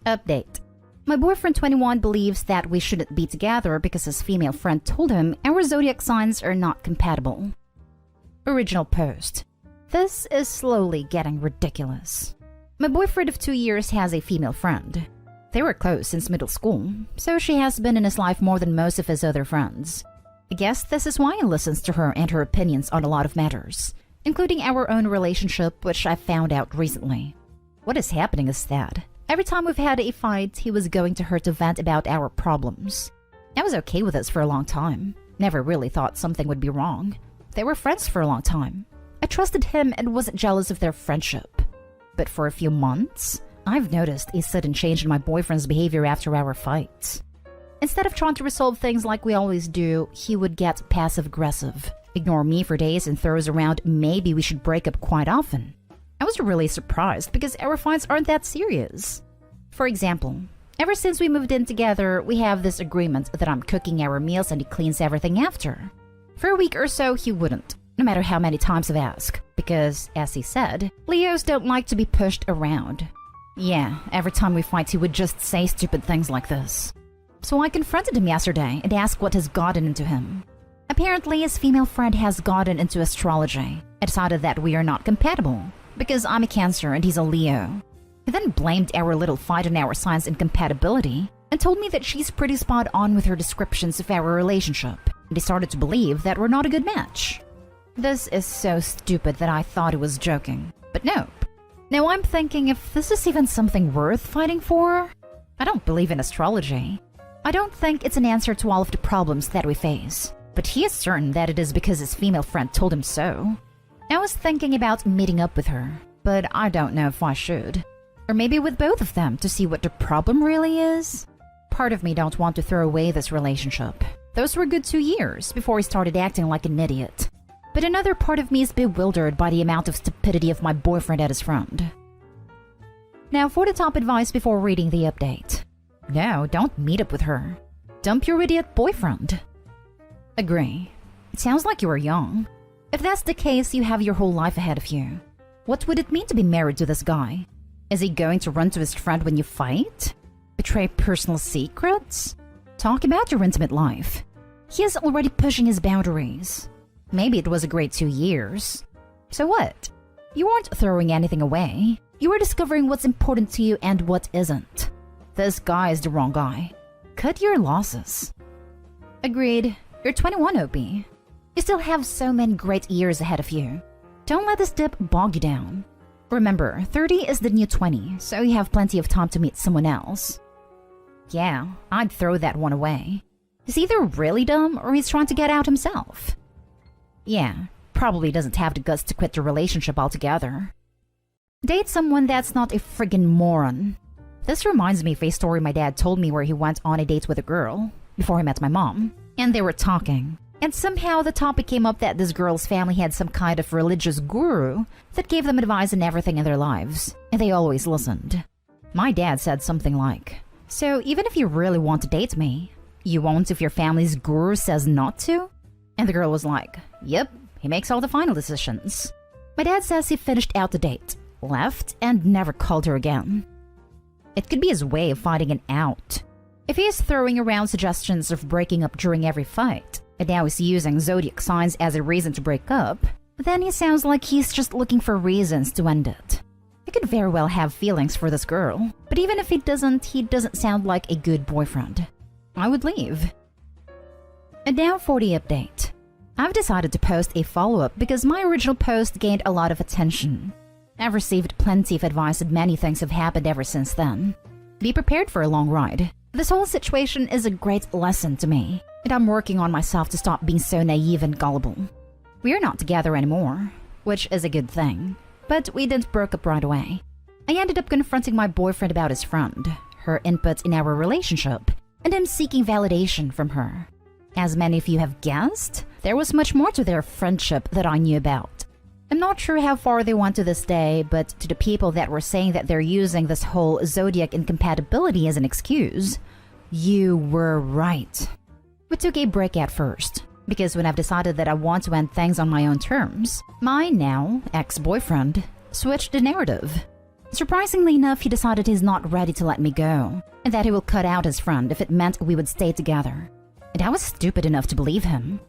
Update. My boyfriend 21 believes that we shouldn't be together because his female friend told him our zodiac signs are not compatible. Original post. This is slowly getting ridiculous. My boyfriend of 2 years has a female friend. They were close since middle school, so she has been in his life more than most of his other friends. I guess this is why he listens to her and her opinions on a lot of matters, including our own relationship, which I found out recently. What is happening is that every time we've had a fight, he was going to her to vent about our problems. I was okay with this for a long time. Never really thought something would be wrong. They were friends for a long time. I trusted him and wasn't jealous of their friendship. But for a few months, I've noticed a sudden change in my boyfriend's behavior after our fights. Instead of trying to resolve things like we always do, he would get passive-aggressive, ignore me for days, and throws around maybe we should break up quite often. I was really surprised because our fights aren't that serious. For example, ever since we moved in together, we have this agreement that I'm cooking our meals and he cleans everything after. For a week or so, he wouldn't, no matter how many times I've asked, because, as he said, Leos don't like to be pushed around. Yeah, every time we fight, he would just say stupid things like this. So I confronted him yesterday and asked what has gotten into him. Apparently, his female friend has gotten into astrology and decided that we are not compatible, because I'm a Cancer and he's a Leo. He then blamed our little fight on our signs incompatibility and told me that she's pretty spot on with her descriptions of our relationship, and he started to believe that we're not a good match. This is so stupid that I thought he was joking, but nope. Now I'm thinking if this is even something worth fighting for. I don't believe in astrology. I don't think it's an answer to all of the problems that we face, but he is certain that it is because his female friend told him so. I was thinking about meeting up with her, but I don't know if I should. Or maybe with both of them to see what the problem really is. Part of me don't want to throw away this relationship. Those were good 2 years before he started acting like an idiot. But another part of me is bewildered by the amount of stupidity of my boyfriend and his friend. Now for the top advice before reading the update. No, don't meet up with her. Dump your idiot boyfriend. Agree. It sounds like you are young. If that's the case, you have your whole life ahead of you. What would it mean to be married to this guy? Is he going to run to his friend when you fight? Betray personal secrets? Talk about your intimate life. He is already pushing his boundaries. Maybe it was a great 2 years. So what? You aren't throwing anything away. You are discovering what's important to you and what isn't. This guy is the wrong guy. Cut your losses. Agreed. You're 21, OP. You still have so many great years ahead of you. Don't let this dip bog you down. Remember, 30 is the new 20, so you have plenty of time to meet someone else. Yeah, I'd throw that one away. He's either really dumb or he's trying to get out himself. Yeah, probably doesn't have the guts to quit the relationship altogether. Date someone that's not a friggin' moron. This reminds me of a story my dad told me where he went on a date with a girl before he met my mom, and they were talking. And somehow the topic came up that this girl's family had some kind of religious guru that gave them advice on everything in their lives, and they always listened. My dad said something like, "So even if you really want to date me, you won't if your family's guru says not to?" And the girl was like, "Yep, he makes all the final decisions." My dad says he finished out the date, left, and never called her again. It could be his way of finding an out. If he is throwing around suggestions of breaking up during every fight, and now he's using zodiac signs as a reason to break up, then he sounds like he's just looking for reasons to end it. He could very well have feelings for this girl, but even if he doesn't sound like a good boyfriend. I would leave. And now for the update. I've decided to post a follow-up because my original post gained a lot of attention. I've received plenty of advice and many things have happened ever since then. Be prepared for a long ride. This whole situation is a great lesson to me, and I'm working on myself to stop being so naive and gullible. We are not together anymore, which is a good thing, but we didn't break up right away. I ended up confronting my boyfriend about his friend, her input in our relationship, and him seeking validation from her. As many of you have guessed, there was much more to their friendship that I knew about. I'm not sure how far they went to this day, but to the people that were saying that they're using this whole zodiac incompatibility as an excuse, you were right. We took a break at first, because when I've decided that I want to end things on my own terms, my now ex-boyfriend switched the narrative. Surprisingly enough, he decided he's not ready to let me go, and that he will cut out his friend if it meant we would stay together. And I was stupid enough to believe him.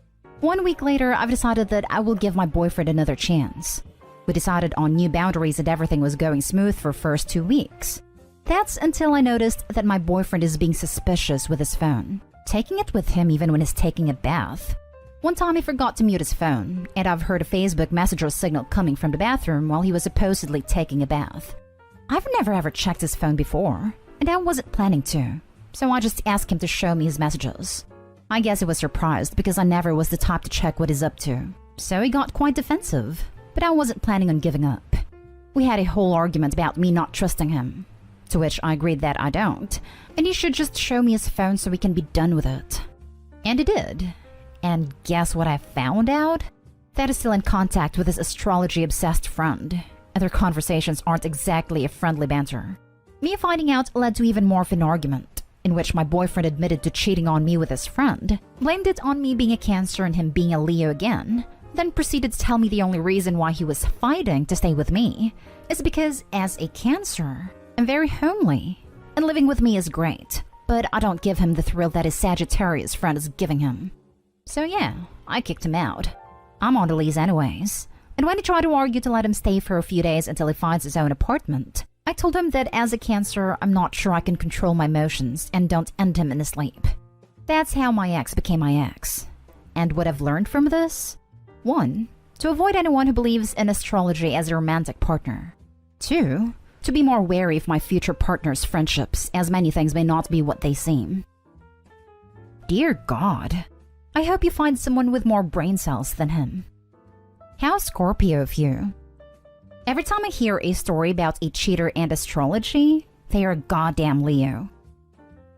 1 week later, I've decided that I will give my boyfriend another chance. We decided on new boundaries and everything was going smooth for first 2 weeks. That's until I noticed that my boyfriend is being suspicious with his phone, taking it with him even when he's taking a bath. One time he forgot to mute his phone, and I've heard a Facebook Messenger signal coming from the bathroom while he was supposedly taking a bath. I've never ever checked his phone before, and I wasn't planning to, so I just asked him to show me his messages. I guess he was surprised because I never was the type to check what he's up to, so he got quite defensive, but I wasn't planning on giving up. We had a whole argument about me not trusting him, to which I agreed that I don't, and he should just show me his phone so we can be done with it. And he did. And guess what I found out? That he's still in contact with his astrology-obsessed friend, and their conversations aren't exactly a friendly banter. Me finding out led to even more of an argument, in which my boyfriend admitted to cheating on me with his friend, blamed it on me being a Cancer and him being a Leo again, then proceeded to tell me the only reason why he was fighting to stay with me is because, as a Cancer, I'm very homely, and living with me is great, but I don't give him the thrill that his Sagittarius friend is giving him. So yeah, I kicked him out. I'm on the lease anyways, and when he tried to argue to let him stay for a few days until he finds his own apartment, I told him that as a Cancer, I'm not sure I can control my emotions and don't end him in his sleep. That's how my ex became my ex. And what I've learned from this? 1. To avoid anyone who believes in astrology as a romantic partner. 2. To be more wary of my future partner's friendships, as many things may not be what they seem. Dear God, I hope you find someone with more brain cells than him. How Scorpio of you. Every time I hear a story about a cheater and astrology, they are a goddamn Leo.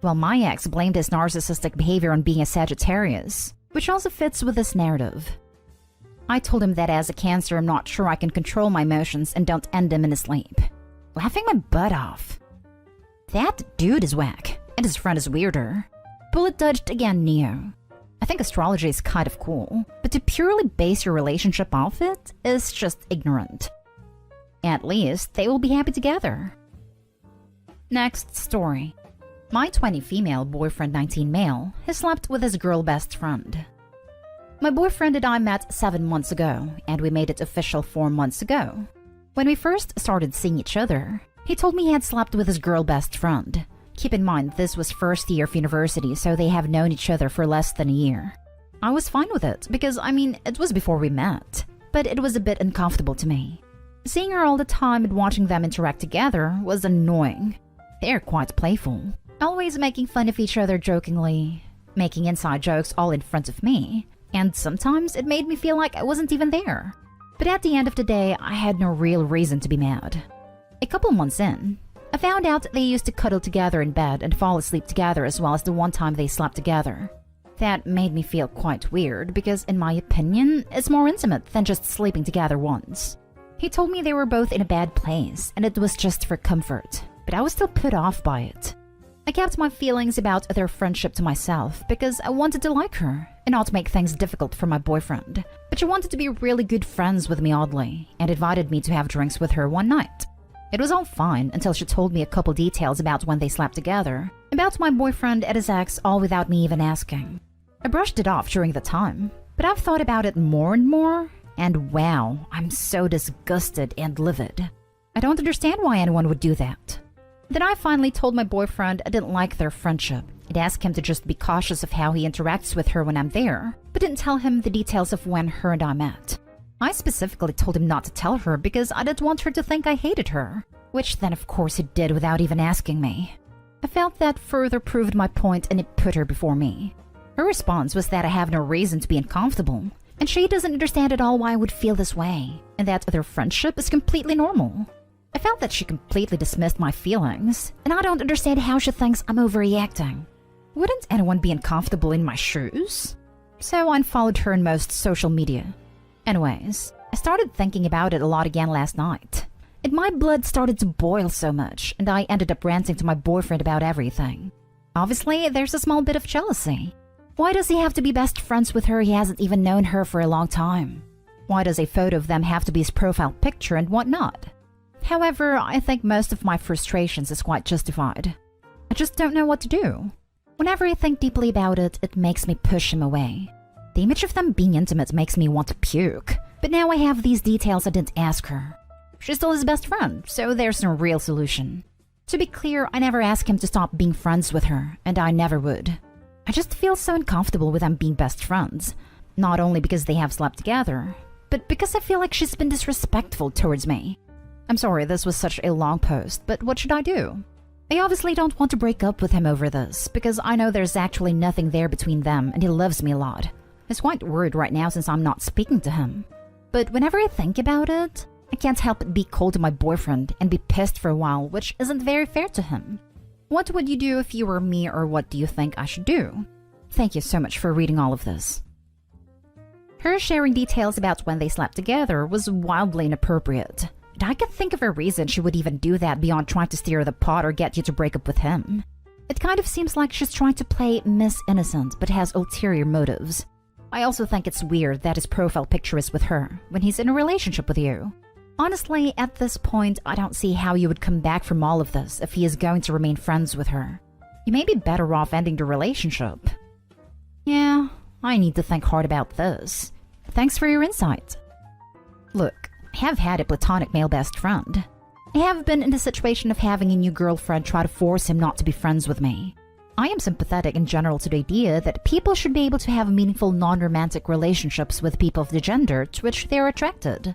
Well, my ex blamed his narcissistic behavior on being a Sagittarius, which also fits with this narrative. I told him that as a Cancer, I'm not sure I can control my emotions and don't end him in his sleep. Laughing my butt off. That dude is whack, and his friend is weirder. Bullet dodged again, Neo. I think astrology is kind of cool, but to purely base your relationship off it is just ignorant. At least, they will be happy together. Next story. My 20 female, boyfriend 19 male, has slept with his girl best friend. My boyfriend and I met 7 months ago, and we made it official 4 months ago. When we first started seeing each other, he told me he had slept with his girl best friend. Keep in mind, this was first year of university, so they have known each other for less than a year. I was fine with it, because, it was before we met, but it was a bit uncomfortable to me. Seeing her all the time and watching them interact together was annoying. They're quite playful, always making fun of each other jokingly, making inside jokes all in front of me, and sometimes it made me feel like I wasn't even there. But at the end of the day, I had no real reason to be mad. A couple months in, I found out they used to cuddle together in bed and fall asleep together as well as the one time they slept together. That made me feel quite weird because, in my opinion, it's more intimate than just sleeping together once. He told me they were both in a bad place and it was just for comfort, but I was still put off by it. I kept my feelings about their friendship to myself because I wanted to like her and not make things difficult for my boyfriend. But she wanted to be really good friends with me oddly and invited me to have drinks with her one night. It was all fine until she told me a couple details about when they slept together, about my boyfriend and his ex, all without me even asking. I brushed it off during the time, but I've thought about it more and more, and wow, I'm so disgusted and livid. I don't understand why anyone would do that. Then I finally told my boyfriend I didn't like their friendship and asked him to just be cautious of how he interacts with her when I'm there, but didn't tell him the details of when her and I met. I specifically told him not to tell her because I didn't want her to think I hated her, which then of course he did without even asking me. I felt that further proved my point and it put her before me. Her response was that I have no reason to be uncomfortable, and she doesn't understand at all why I would feel this way, and that their friendship is completely normal. I felt that she completely dismissed my feelings, and I don't understand how she thinks I'm overreacting. Wouldn't anyone be uncomfortable in my shoes? So I unfollowed her in most social media. Anyways, I started thinking about it a lot again last night, and my blood started to boil so much, and I ended up ranting to my boyfriend about everything. Obviously, there's a small bit of jealousy. Why does he have to be best friends with her? He hasn't even known her for a long time. Why does a photo of them have to be his profile picture and whatnot? However, I think most of my frustrations is quite justified. I just don't know what to do. Whenever I think deeply about it, it makes me push him away. The image of them being intimate makes me want to puke. But now I have these details I didn't ask her. She's still his best friend, so there's no real solution. To be clear, I never asked him to stop being friends with her, and I never would. I just feel so uncomfortable with them being best friends. Not only because they have slept together, but because I feel like she's been disrespectful towards me. I'm sorry this was such a long post, but what should I do? I obviously don't want to break up with him over this, because I know there's actually nothing there between them and he loves me a lot. He's quite worried right now since I'm not speaking to him. But whenever I think about it, I can't help but be cold to my boyfriend and be pissed for a while, which isn't very fair to him. What would you do if you were me, or what do you think I should do? Thank you so much for reading all of this. Her sharing details about when they slept together was wildly inappropriate. And I can't think of a reason she would even do that beyond trying to stir the pot or get you to break up with him. It kind of seems like she's trying to play Miss Innocent but has ulterior motives. I also think it's weird that his profile picture is with her when he's in a relationship with you. Honestly, at this point, I don't see how you would come back from all of this if he is going to remain friends with her. You may be better off ending the relationship. Yeah, I need to think hard about this. Thanks for your insight. Look, I have had a platonic male best friend. I have been in the situation of having a new girlfriend try to force him not to be friends with me. I am sympathetic in general to the idea that people should be able to have meaningful non-romantic relationships with people of the gender to which they are attracted.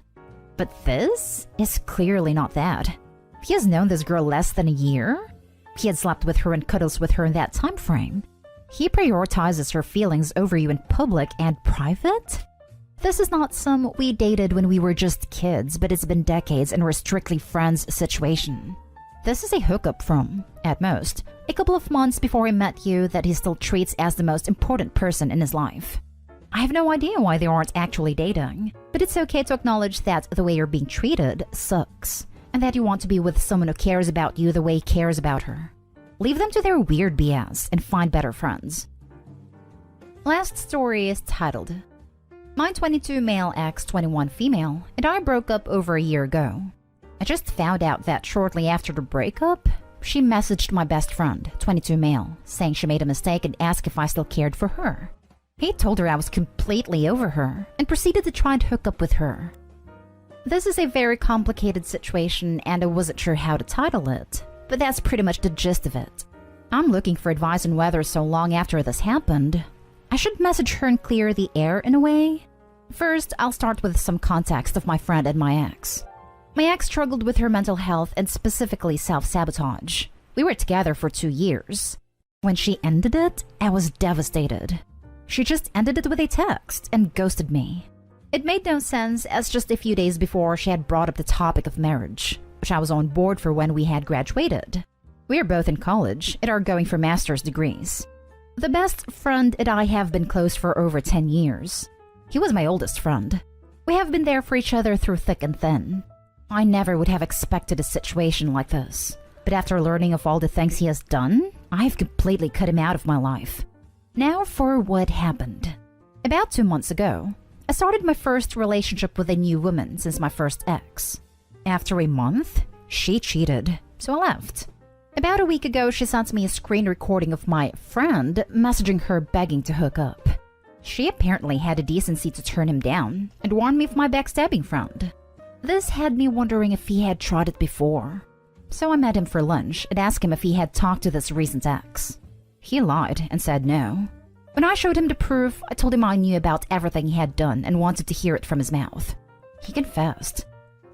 But this is clearly not that. He has known this girl less than a year. He had slept with her and cuddles with her in that time frame. He prioritizes her feelings over you in public and private? This is not some "we dated when we were just kids, but it's been decades and we're strictly friends" situation. This is a hookup from, at most, a couple of months before he met you that he still treats as the most important person in his life. I have no idea why they aren't actually dating, but it's okay to acknowledge that the way you're being treated sucks, and that you want to be with someone who cares about you the way he cares about her. Leave them to their weird BS and find better friends. Last story is titled, My 22 male ex 21 female and I broke up over a year ago. I just found out that shortly after the breakup, she messaged my best friend, 22 male, saying she made a mistake and asked if I still cared for her. He told her I was completely over her and proceeded to try and hook up with her. This is a very complicated situation and I wasn't sure how to title it, but that's pretty much the gist of it. I'm looking for advice on whether so long after this happened, I should message her and clear the air in a way. First, I'll start with some context of my friend and my ex. My ex struggled with her mental health and specifically self-sabotage. We were together for 2 years. When she ended it, I was devastated. She just ended it with a text and ghosted me. It made no sense as just a few days before she had brought up the topic of marriage, which I was on board for when we had graduated. We are both in college and are going for master's degrees. The best friend and I have been close for over 10 years. He was my oldest friend. We have been there for each other through thick and thin. I never would have expected a situation like this, but after learning of all the things he has done, I've completely cut him out of my life. Now for what happened. About 2 months ago, I started my first relationship with a new woman since my first ex. After a month, she cheated, so I left. About a week ago, she sent me a screen recording of my friend messaging her begging to hook up. She apparently had the decency to turn him down and warn me of my backstabbing friend. This had me wondering if he had tried it before. So I met him for lunch and asked him if he had talked to this recent ex. He lied and said no. When I showed him the proof, I told him I knew about everything he had done and wanted to hear it from his mouth. He confessed.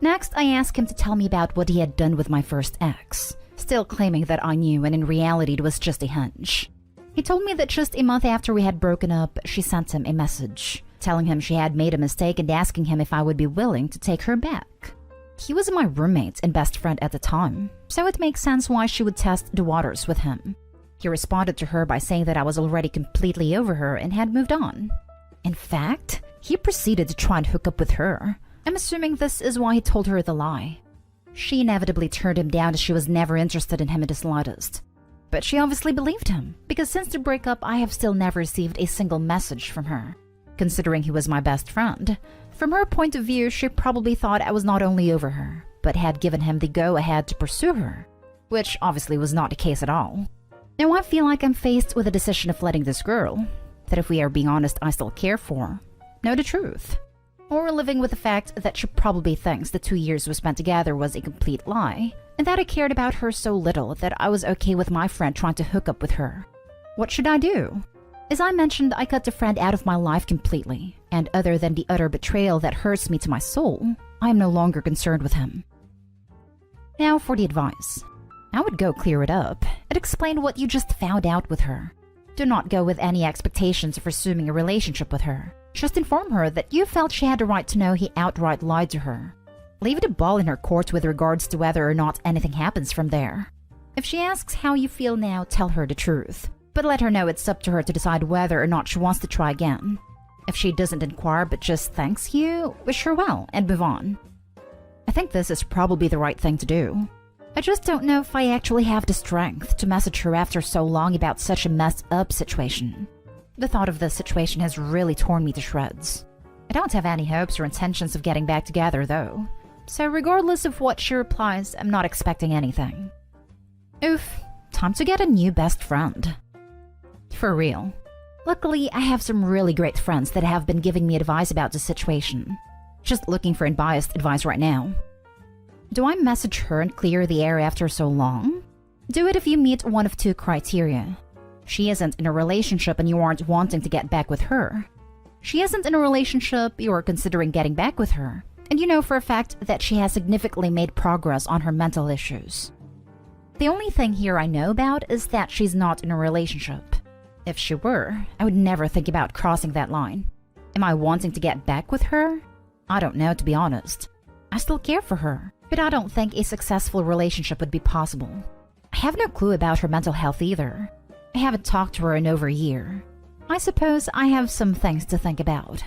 Next, I asked him to tell me about what he had done with my first ex, still claiming that I knew and in reality it was just a hunch. He told me that just a month after we had broken up, she sent him a message, telling him she had made a mistake and asking him if I would be willing to take her back. He was my roommate and best friend at the time, so it makes sense why she would test the waters with him. He responded to her by saying that I was already completely over her and had moved on. In fact, he proceeded to try and hook up with her. I'm assuming this is why he told her the lie. She inevitably turned him down as she was never interested in him in the slightest. But she obviously believed him, because since the breakup I have still never received a single message from her. Considering he was my best friend, from her point of view she probably thought I was not only over her, but had given him the go-ahead to pursue her, which obviously was not the case at all. Now I feel like I'm faced with the decision of letting this girl, that if we are being honest I still care for, know the truth, or living with the fact that she probably thinks the 2 years we spent together was a complete lie, and that I cared about her so little that I was okay with my friend trying to hook up with her. What should I do? As I mentioned, I cut the friend out of my life completely, and other than the utter betrayal that hurts me to my soul, I am no longer concerned with him. Now for the advice. I would go clear it up and explain what you just found out with her. Do not go with any expectations of resuming a relationship with her. Just inform her that you felt she had the right to know he outright lied to her. Leave the ball in her court with regards to whether or not anything happens from there. If she asks how you feel now, tell her the truth, but let her know it's up to her to decide whether or not she wants to try again. If she doesn't inquire but just thanks you, wish her well and move on. I think this is probably the right thing to do. I just don't know if I actually have the strength to message her after so long about such a messed up situation. The thought of this situation has really torn me to shreds. I don't have any hopes or intentions of getting back together though, so regardless of what she replies, I'm not expecting anything. Oof, time to get a new best friend. For real. Luckily, I have some really great friends that have been giving me advice about the situation. Just looking for unbiased advice right now. Do I message her and clear the air after so long? Do it if you meet one of two criteria. She isn't in a relationship and you aren't wanting to get back with her. She isn't in a relationship, you are considering getting back with her, and you know for a fact that she has significantly made progress on her mental issues. The only thing here I know about is that she's not in a relationship. If she were, I would never think about crossing that line. Am I wanting to get back with her? I don't know, to be honest. I still care for her, but I don't think a successful relationship would be possible. I have no clue about her mental health either. I haven't talked to her in over a year. I suppose I have some things to think about.